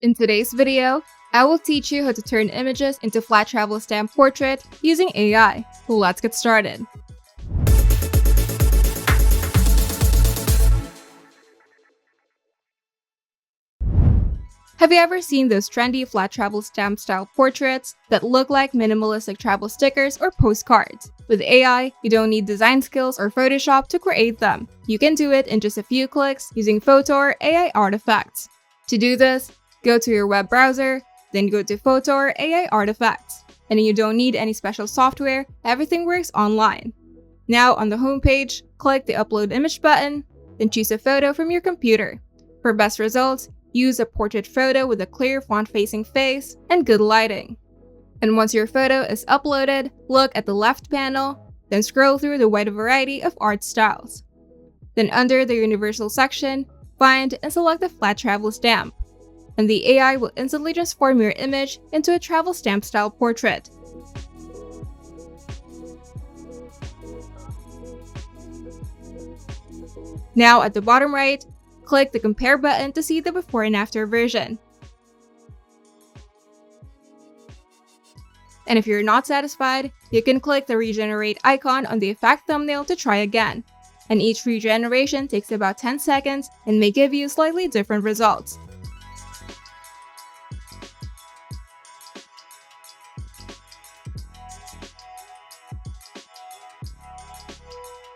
In today's video, I will teach you how to turn images into flat travel stamp portrait using AI. Let's get started. Have you ever seen those trendy flat travel stamp style portraits that look like minimalistic travel stickers or postcards? With AI, you don't need design skills or Photoshop to create them. You can do it in just a few clicks using Photo or AI artifacts. To do this, go to your web browser, then go to Photo or AI artifacts. And you don't need any special software, everything works online. Now on the homepage, click the Upload Image button, then choose a photo from your computer. For best results, use a portrait photo with a clear front-facing face and good lighting. And once your photo is uploaded, look at the left panel, then scroll through the wide variety of art styles. Then under the Universal section, find and select the flat travel stamp. And the AI will instantly transform your image into a travel stamp style portrait. Now at the bottom right, click the Compare button to see the before and after version. And if you're not satisfied, you can click the Regenerate icon on the effect thumbnail to try again. And each regeneration takes about 10 seconds and may give you slightly different results.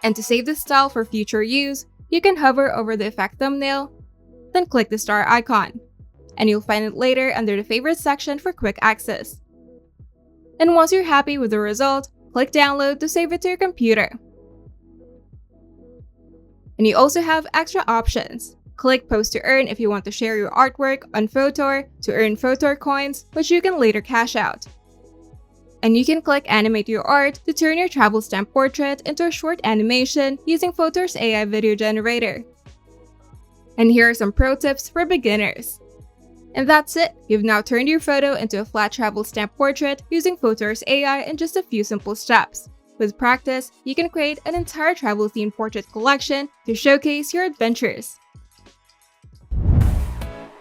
And to save this style for future use, you can hover over the effect thumbnail, then click the star icon, and you'll find it later under the Favorites section for quick access. And once you're happy with the result, click Download to save it to your computer. And you also have extra options. Click Post to Earn if you want to share your artwork on Photor to earn Photor coins, which you can later cash out. And you can click Animate Your Art to turn your travel stamp portrait into a short animation using Photor's AI video generator. And here are some pro tips for beginners. And that's it! You've now turned your photo into a flat travel stamp portrait using Photor's AI in just a few simple steps. With practice, you can create an entire travel-themed portrait collection to showcase your adventures.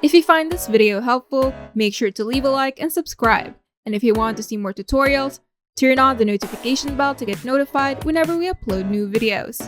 If you find this video helpful, make sure to leave a like and subscribe. And if you want to see more tutorials, turn on the notification bell to get notified whenever we upload new videos.